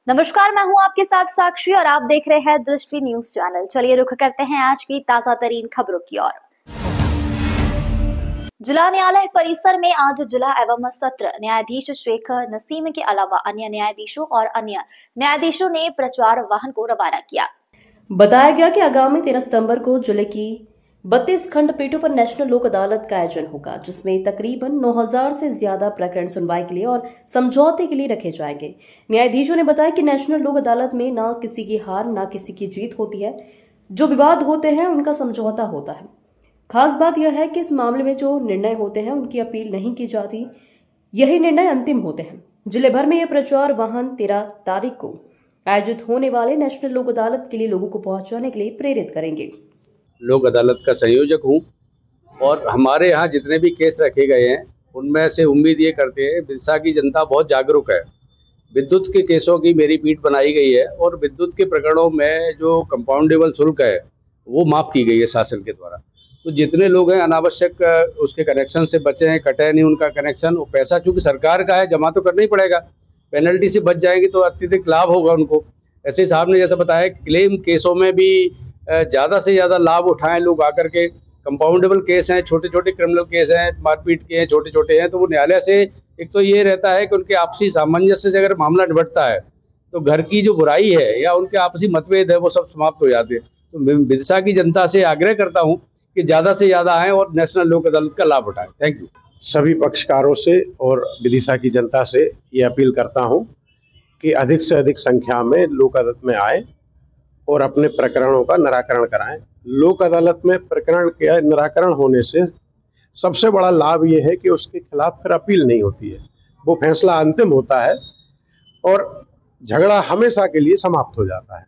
नमस्कार, मैं हूं आपके साथ साक्षी और आप देख रहे हैं दृष्टि न्यूज चैनल। चलिए रुख करते हैं आज की ताजा तरीन खबरों की ओर। जिला न्यायालय परिसर में आज जिला एवं सत्र न्यायाधीश शेख नसीम के अलावा अन्य न्यायाधीशों और अन्य न्यायाधीशों ने प्रचार वाहन को रवाना किया। बताया गया कि आगामी 13 सितंबर को जिले की 32 खंडपीठों पर नेशनल लोक अदालत का आयोजन होगा, जिसमें तकरीबन 9000 से ज्यादा प्रकरण सुनवाई के लिए और समझौते के लिए रखे जाएंगे। न्यायाधीशों ने बताया कि नेशनल लोक अदालत में न किसी की हार न किसी की जीत होती है। जो विवाद होते हैं उनका समझौता होता है। खास बात यह है कि इस मामले में जो निर्णय होते हैं उनकी अपील नहीं की जाती, यही निर्णय अंतिम होते हैं। जिले भर में यह प्रचार वाहन 13 तारीख को आयोजित होने वाले नेशनल लोक अदालत के लिए लोगों को पहुंचाने के लिए प्रेरित करेंगे। लोक अदालत का संयोजक हूं और हमारे यहाँ जितने भी केस रखे गए हैं उनमें से उम्मीद ये करते हैं बिरसा की जनता बहुत जागरूक है। विद्युत के केसों की मेरी पीठ बनाई गई है और विद्युत के प्रकरणों में जो कंपाउंडेबल शुल्क है वो माफ़ की गई है शासन के द्वारा। तो जितने लोग हैं अनावश्यक उसके कनेक्शन से बचे हैं, कटे नहीं उनका कनेक्शन, वो पैसा चूँकि सरकार का है जमा तो करना ही पड़ेगा, पेनल्टी से बच जाएंगे तो अत्यधिक लाभ होगा उनको। ऐसे साहब ने जैसा बताया क्लेम केसों में भी ज़्यादा से ज़्यादा लाभ उठाएं लोग आकर के। कंपाउंडेबल केस हैं, छोटे छोटे क्रिमिनल केस हैं, मारपीट के हैं, छोटे छोटे हैं, तो वो न्यायालय से एक तो ये रहता है कि उनके आपसी सामंजस्य से अगर मामला निपटता है तो घर की जो बुराई है या उनके आपसी मतभेद है वो सब समाप्त हो जाते हैं। तो मैं बिरसा की जनता से आग्रह करता हूँ कि ज़्यादा से ज़्यादा आएँ और नेशनल लोक अदालत का लाभ उठाएं। Thank you. सभी पक्षकारों से और विदिशा की जनता से ये अपील करता हूँ कि अधिक से अधिक संख्या में लोक अदालत में आए और अपने प्रकरणों का निराकरण कराएं। लोक अदालत में प्रकरण के निराकरण होने से सबसे बड़ा लाभ ये है कि उसके खिलाफ फिर अपील नहीं होती है, वो फैसला अंतिम होता है और झगड़ा हमेशा के लिए समाप्त हो जाता है।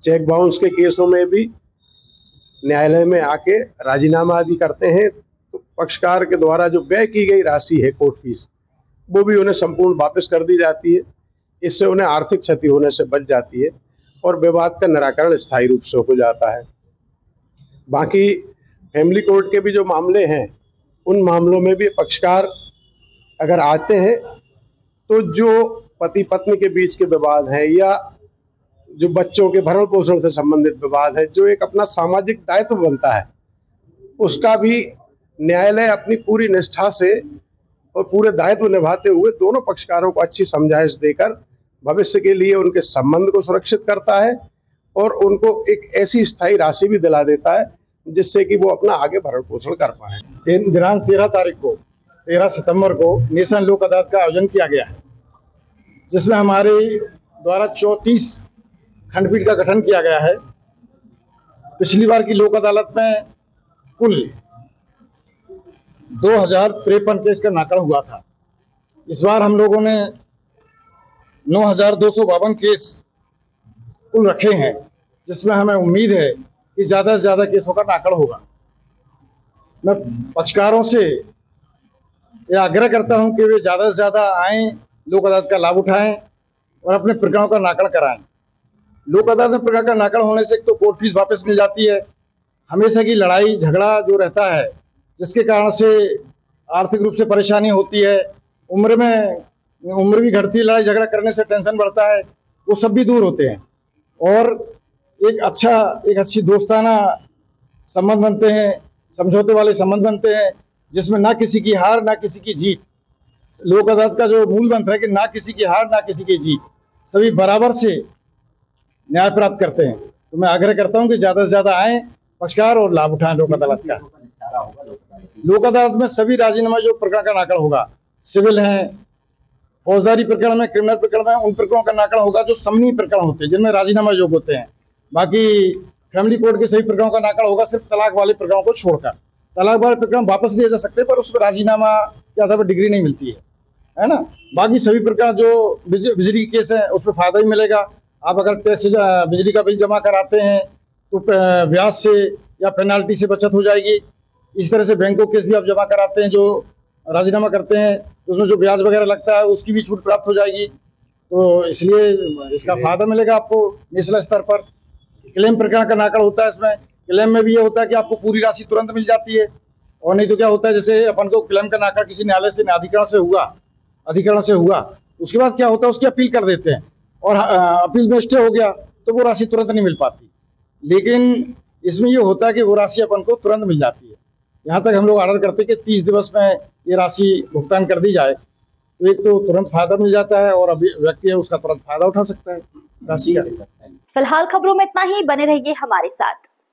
चेक बाउंस के केसों में भी न्यायालय में आके राजीनामा आदि करते हैं तो पक्षकार के द्वारा जो व्यय की गई राशि है कोर्ट फीस, वो भी उन्हें संपूर्ण वापस कर दी जाती है। इससे उन्हें आर्थिक क्षति होने से बच जाती है और विवाद का निराकरण स्थायी रूप से हो जाता है। बाकी फैमिली कोर्ट के भी जो मामले हैं उन मामलों में भी पक्षकार अगर आते हैं तो जो पति पत्नी के बीच के विवाद हैं या जो बच्चों के भरण पोषण से संबंधित विवाद है, जो एक अपना सामाजिक दायित्व बनता है, उसका भी न्यायालय अपनी पूरी निष्ठा से और पूरे दायित्व निभाते हुए दोनों पक्षकारों को अच्छी समझाइश देकर भविष्य के लिए उनके संबंध को सुरक्षित करता है और उनको एक ऐसी स्थायी राशि भी दिला देता है जिससे कि वो अपना आगे भरण पोषण कर पाए। दिनांक 13 तारीख को 13 सितंबर को नेशनल लोक अदालत का आयोजन किया गया है, जिसमें हमारे द्वारा 34 खंडपीठ का गठन किया गया है। पिछली बार की लोक अदालत में कुल 2053 केस का नाकड़ हुआ था। इस बार हम लोगों ने 9252 केस कुल रखे हैं, जिसमें हमें उम्मीद है कि ज़्यादा से ज़्यादा केसों का नाकड़ होगा। मैं पक्षकारों से यह आग्रह करता हूं कि वे ज़्यादा से ज़्यादा आएँ, लोक अदालत का लाभ उठाएं और अपने प्रकरणों का नाकड़ कराएं। लोक अदालत में प्रकरण का नाकड़ होने से एक तो कोर्ट फीस वापस मिल जाती है। हमेशा की लड़ाई झगड़ा जो रहता है, जिसके कारण से आर्थिक रूप से परेशानी होती है, उम्र भी घटती है, लड़ाई झगड़ा करने से टेंशन बढ़ता है, वो सब भी दूर होते हैं और एक अच्छी दोस्ताना संबंध बनते हैं, समझौते वाले संबंध बनते हैं, जिसमें ना किसी की हार ना किसी की जीत। लोक अदालत का जो मूल मंत्र है कि ना किसी की हार ना किसी की जीत, सभी बराबर से न्याय प्राप्त करते हैं। तो मैं आग्रह करता हूं कि ज़्यादा से ज़्यादा आएँ पक्षकार और लाभ उठाएं लोक अदालत का। लोक अदालत में सभी राजीनामा जो प्रकरण का नाकड़ होगा, सिविल हैं, फौजदारी प्रकरण में, क्रिमिनल प्रकरण में, उन प्रकरणों का नाकड़ होगा जो समनीय प्रकरण होते हैं, जिनमें राजीनामा योग होते हैं। बाकी फैमिली कोर्ट के सभी प्रकरणों का नाकड़ होगा, सिर्फ तलाक वाले प्रकरणों को छोड़कर। तलाक वाले प्रकरण वापस लिए जा सकते हैं पर उसमें राजीनामा के आधार पर डिग्री नहीं मिलती है ना। बाकी सभी प्रकरण जो बिजली के केस है उसमें फायदा ही मिलेगा। आप अगर टैक्स बिजली का बिल जमा कराते हैं तो ब्याज से या पेनाल्टी से बचत हो जाएगी। इस तरह से बैंकों केस भी आप जमा कराते हैं, जो राजीनामा करते हैं उसमें जो ब्याज वगैरह लगता है उसकी भी छूट प्राप्त हो जाएगी। तो इसलिए इसका फायदा मिलेगा आपको नेशनल स्तर पर। क्लेम प्रकरण का नाकड़ होता है, इसमें क्लेम में भी ये होता है कि आपको पूरी राशि तुरंत मिल जाती है, और नहीं तो क्या होता है जैसे अपन को क्लेम का नाकड़ किसी न्यायालय से अधिकरण से हुआ, उसके बाद क्या होता है उसकी अपील कर देते हैं, और अपील में स्टे हो गया तो वो राशि तुरंत नहीं मिल पाती। लेकिन इसमें ये होता है कि वो राशि अपन को तुरंत मिल जाती है। यहाँ तक हम लोग ऑर्डर करते हैं कि 30 दिवस में ये राशि भुगतान कर दी जाए, तो एक तो तुरंत फायदा मिल जाता है और अभी व्यक्ति है उसका तुरंत फायदा उठा सकता है राशि का। फिलहाल खबरों में इतना ही, बने रहिए हमारे साथ।